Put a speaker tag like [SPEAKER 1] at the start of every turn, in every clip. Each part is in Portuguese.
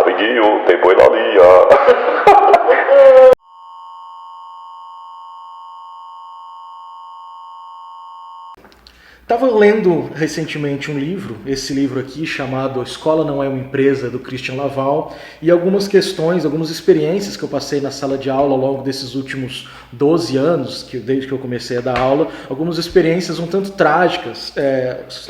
[SPEAKER 1] Amiguinho, tem boi na linha.
[SPEAKER 2] Estava lendo recentemente um livro, esse livro aqui chamado A Escola Não é uma Empresa, do Christian Laval, e algumas questões, algumas experiências que eu passei na sala de aula ao longo desses últimos 12 anos, desde que eu comecei a dar aula, algumas experiências um tanto trágicas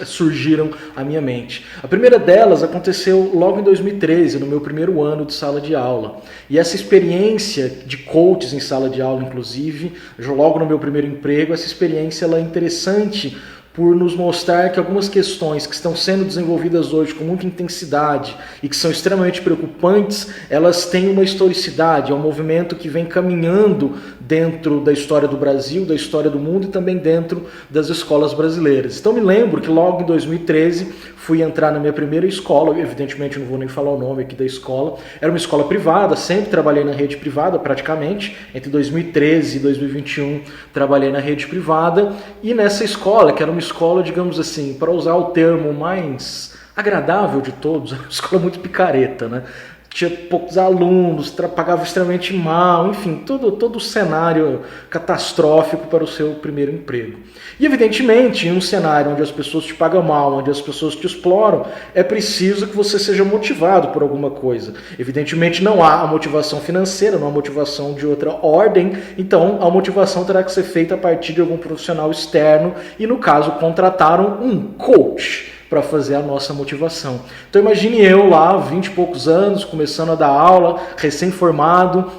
[SPEAKER 2] surgiram à minha mente. A primeira delas aconteceu logo em 2013, no meu primeiro ano de sala de aula. E essa experiência de coaches em sala de aula, inclusive, logo no meu primeiro emprego, essa experiência ela é interessante por nos mostrar que algumas questões que estão sendo desenvolvidas hoje com muita intensidade e que são extremamente preocupantes, elas têm uma historicidade, é um movimento que vem caminhando dentro da história do Brasil, da história do mundo e também dentro das escolas brasileiras. Então me lembro que logo em 2013 fui entrar na minha primeira escola, evidentemente não vou nem falar o nome aqui da escola, era uma escola privada, sempre trabalhei na rede privada praticamente, entre 2013 e 2021 trabalhei na rede privada, e nessa escola, que era uma escola, digamos assim, para usar o termo mais agradável de todos, uma escola muito picareta, né? Tinha poucos alunos, pagava extremamente mal, enfim, todo o cenário catastrófico para o seu primeiro emprego. E evidentemente, em um cenário onde as pessoas te pagam mal, onde as pessoas te exploram, é preciso que você seja motivado por alguma coisa. Evidentemente não há a motivação financeira, não há motivação de outra ordem, então a motivação terá que ser feita a partir de algum profissional externo e, no caso, contrataram um coach para fazer a nossa motivação. Então imagine eu lá, 20 e poucos anos, começando a dar aula, recém-formado,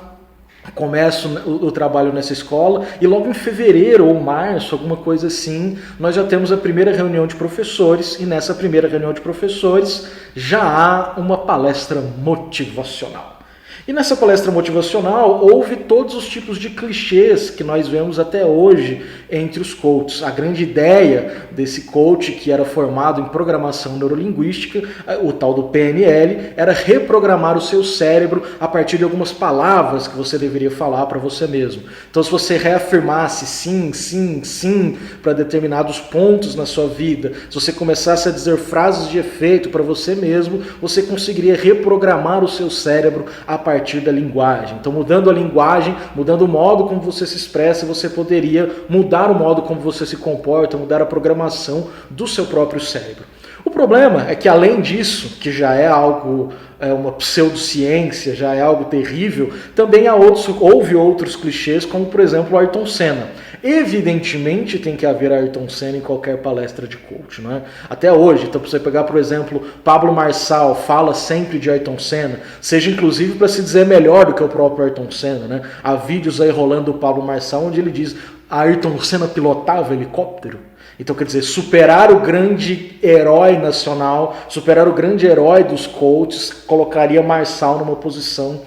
[SPEAKER 2] começo o trabalho nessa escola e logo em fevereiro ou março, alguma coisa assim, nós já temos a primeira reunião de professores e nessa primeira reunião de professores já há uma palestra motivacional. E nessa palestra motivacional houve todos os tipos de clichês que nós vemos até hoje entre os coaches. A grande ideia desse coach, que era formado em programação neurolinguística, o tal do PNL, era reprogramar o seu cérebro a partir de algumas palavras que você deveria falar para você mesmo. Então, se você reafirmasse sim, sim, sim para determinados pontos na sua vida, se você começasse a dizer frases de efeito para você mesmo, você conseguiria reprogramar o seu cérebro a partir da linguagem. Então, mudando a linguagem, mudando o modo como você se expressa, você poderia mudar o modo como você se comporta, mudar a programação do seu próprio cérebro. O problema é que, além disso, que já é algo, uma pseudociência, já é algo terrível, também houve outros clichês, como, por exemplo, o Ayrton Senna. Evidentemente tem que haver Ayrton Senna em qualquer palestra de coach, não é? Até hoje, então, para você pegar, por exemplo, Pablo Marçal fala sempre de Ayrton Senna, seja inclusive para se dizer melhor do que o próprio Ayrton Senna, né? Há vídeos aí rolando do Pablo Marçal onde ele diz: Ayrton Senna pilotava helicóptero. Então, quer dizer, superar o grande herói nacional, superar o grande herói dos coaches, colocaria Marçal numa posição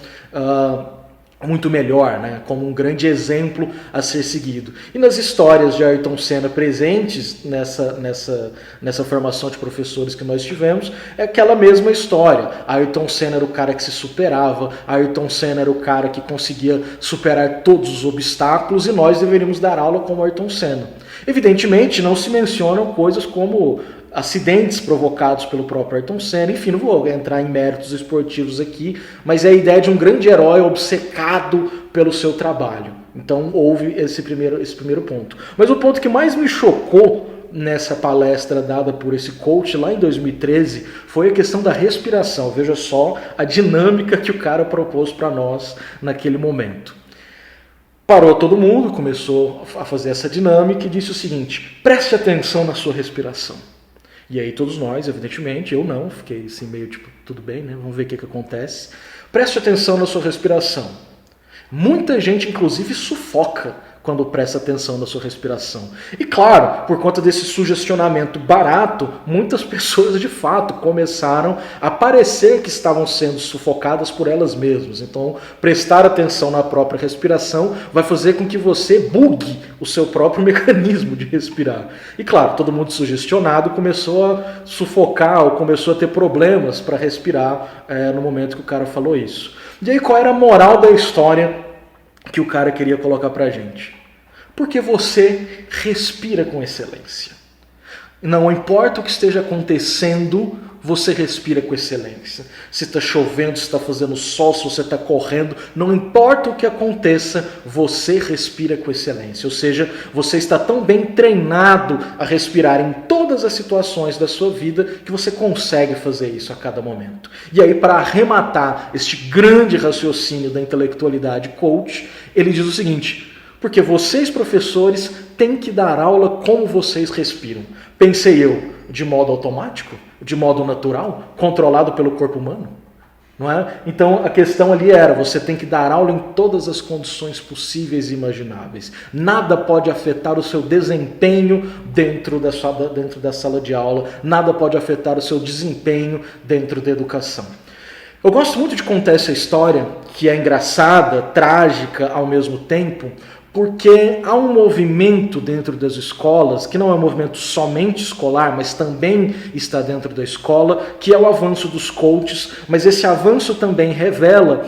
[SPEAKER 2] muito melhor, né? Como um grande exemplo a ser seguido. E nas histórias de Ayrton Senna presentes nessa formação de professores que nós tivemos, é aquela mesma história. Ayrton Senna era o cara que se superava, Ayrton Senna era o cara que conseguia superar todos os obstáculos e nós deveríamos dar aula como Ayrton Senna. Evidentemente, não se mencionam coisas como acidentes provocados pelo próprio Ayrton Senna, enfim, não vou entrar em méritos esportivos aqui, mas é a ideia de um grande herói obcecado pelo seu trabalho. Então houve esse primeiro ponto. Mas o ponto que mais me chocou nessa palestra dada por esse coach lá em 2013 foi a questão da respiração. Veja só a dinâmica que o cara propôs para nós naquele momento. Parou todo mundo, começou a fazer essa dinâmica e disse o seguinte: preste atenção na sua respiração. E aí todos nós, evidentemente, eu não, fiquei assim meio tipo, tudo bem, né? Vamos ver o que acontece. Preste atenção na sua respiração. Muita gente, inclusive, sufoca quando presta atenção na sua respiração. E claro, por conta desse sugestionamento barato, muitas pessoas de fato começaram a parecer que estavam sendo sufocadas por elas mesmas. Então, prestar atenção na própria respiração vai fazer com que você bugue o seu próprio mecanismo de respirar. E claro, todo mundo sugestionado começou a sufocar ou começou a ter problemas para respirar no momento que o cara falou isso. E aí, qual era a moral da história que o cara queria colocar pra gente? Porque você respira com excelência. Não importa o que esteja acontecendo, você respira com excelência. Se está chovendo, se está fazendo sol, se você está correndo, não importa o que aconteça, você respira com excelência. Ou seja, você está tão bem treinado a respirar em todas as situações da sua vida que você consegue fazer isso a cada momento. E aí, para arrematar este grande raciocínio da intelectualidade coach, ele diz o seguinte: porque vocês, professores, têm que dar aula como vocês respiram. Pensei eu, de modo automático, de modo natural, controlado pelo corpo humano? Não é? Então a questão ali era, você tem que dar aula em todas as condições possíveis e imagináveis. Nada pode afetar o seu desempenho dentro da sala de aula, nada pode afetar o seu desempenho dentro da educação. Eu gosto muito de contar essa história, que é engraçada, trágica ao mesmo tempo, porque há um movimento dentro das escolas, que não é um movimento somente escolar, mas também está dentro da escola, que é o avanço dos coaches, mas esse avanço também revela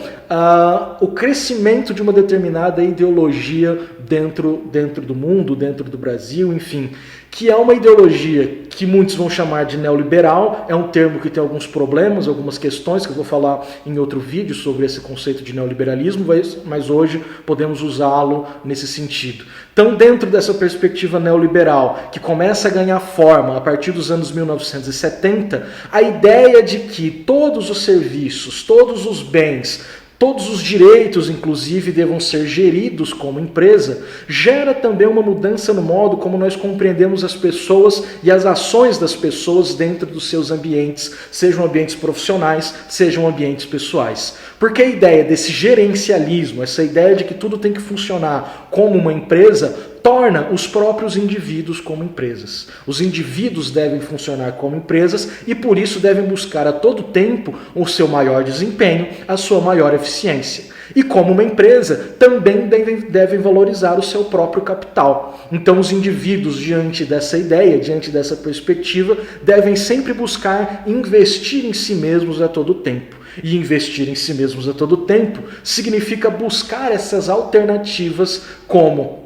[SPEAKER 2] o crescimento de uma determinada ideologia dentro do mundo, dentro do Brasil, enfim, que é uma ideologia que muitos vão chamar de neoliberal, é um termo que tem alguns problemas, algumas questões que eu vou falar em outro vídeo sobre esse conceito de neoliberalismo, mas hoje podemos usá-lo nesse sentido. Então, dentro dessa perspectiva neoliberal, que começa a ganhar forma a partir dos anos 1970, a ideia de que todos os serviços, todos os bens, todos os direitos, inclusive, devam ser geridos como empresa, gera também uma mudança no modo como nós compreendemos as pessoas e as ações das pessoas dentro dos seus ambientes, sejam ambientes profissionais, sejam ambientes pessoais. Porque a ideia desse gerencialismo, essa ideia de que tudo tem que funcionar como uma empresa, torna os próprios indivíduos como empresas. Os indivíduos devem funcionar como empresas e por isso devem buscar a todo tempo o seu maior desempenho, a sua maior eficiência. E como uma empresa, também devem valorizar o seu próprio capital. Então os indivíduos, diante dessa ideia, diante dessa perspectiva, devem sempre buscar investir em si mesmos a todo tempo. E investir em si mesmos a todo tempo significa buscar essas alternativas como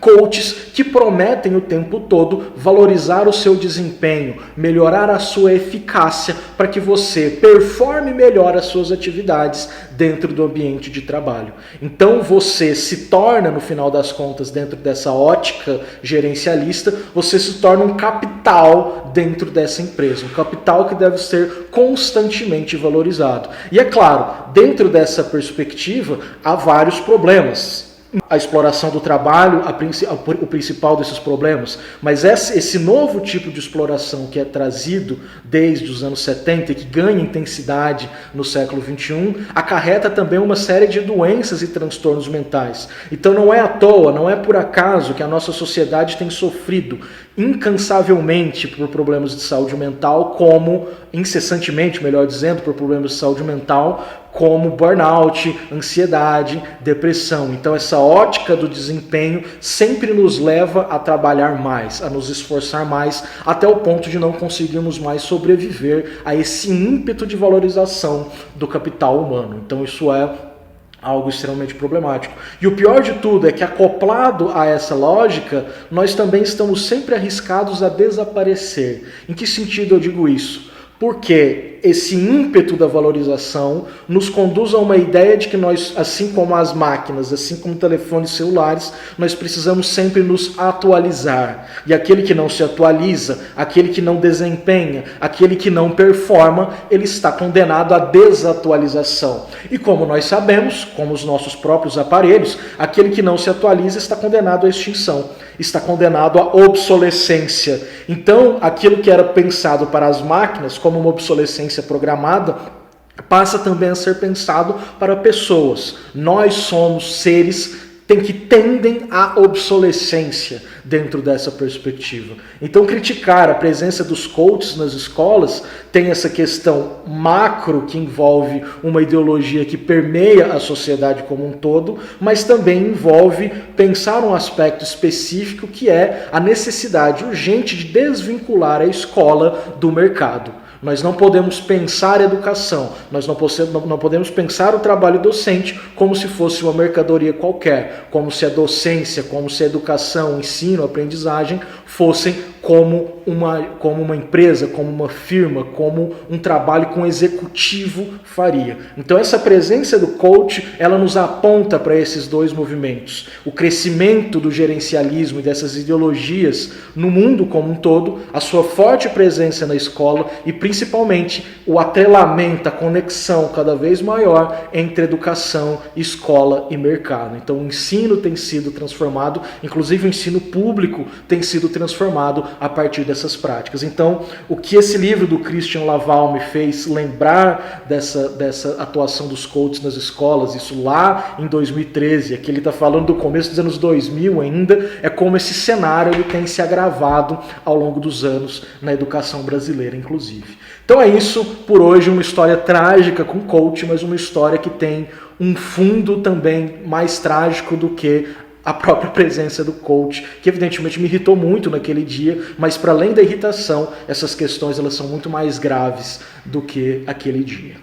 [SPEAKER 2] coaches que prometem o tempo todo valorizar o seu desempenho, melhorar a sua eficácia para que você performe melhor as suas atividades dentro do ambiente de trabalho. Então você se torna, no final das contas, dentro dessa ótica gerencialista, você se torna um capital dentro dessa empresa, um capital que deve ser constantemente valorizado. E é claro, dentro dessa perspectiva, há vários problemas. A exploração do trabalho, o principal desses problemas, mas esse novo tipo de exploração que é trazido desde os anos 70 e que ganha intensidade no século XXI, acarreta também uma série de doenças e transtornos mentais. Então não é à toa, não é por acaso que a nossa sociedade tem sofrido incansavelmente por problemas de saúde mental, incessantemente, melhor dizendo, por problemas de saúde mental, como burnout, ansiedade, depressão. Então essa ótica do desempenho sempre nos leva a trabalhar mais, a nos esforçar mais, até o ponto de não conseguirmos mais sobreviver a esse ímpeto de valorização do capital humano. Então isso é algo extremamente problemático. E o pior de tudo é que, acoplado a essa lógica, nós também estamos sempre arriscados a desaparecer. Em que sentido eu digo isso? Porque esse ímpeto da valorização nos conduz a uma ideia de que nós, assim como as máquinas, assim como telefones celulares, nós precisamos sempre nos atualizar. E aquele que não se atualiza, aquele que não desempenha, aquele que não performa, ele está condenado à desatualização. E como nós sabemos, como os nossos próprios aparelhos, aquele que não se atualiza está condenado à extinção, está condenado à obsolescência. Então, aquilo que era pensado para as máquinas como uma obsolescência programada, passa também a ser pensado para pessoas. Nós somos seres que tendem à obsolescência dentro dessa perspectiva. Então, criticar a presença dos coaches nas escolas tem essa questão macro que envolve uma ideologia que permeia a sociedade como um todo, mas também envolve pensar um aspecto específico que é a necessidade urgente de desvincular a escola do mercado. Nós não podemos pensar educação, nós não podemos pensar o trabalho docente como se fosse uma mercadoria qualquer, como se a docência, como se a educação, o ensino, a aprendizagem fossem como uma empresa, como uma firma, como um trabalho que um executivo faria. Então essa presença do coach, ela nos aponta para esses dois movimentos. O crescimento do gerencialismo e dessas ideologias no mundo como um todo, a sua forte presença na escola e principalmente o atrelamento, a conexão cada vez maior entre educação, escola e mercado. Então o ensino tem sido transformado, inclusive o ensino público tem sido transformado a partir dessas práticas. Então, o que esse livro do Christian Laval me fez lembrar dessa atuação dos coaches nas escolas, isso lá em 2013, aqui ele está falando do começo dos anos 2000 ainda, é como esse cenário ele tem se agravado ao longo dos anos na educação brasileira, inclusive. Então é isso por hoje, uma história trágica com coach, mas uma história que tem um fundo também mais trágico do que a própria presença do coach, que evidentemente me irritou muito naquele dia, mas para além da irritação, essas questões elas são muito mais graves do que aquele dia.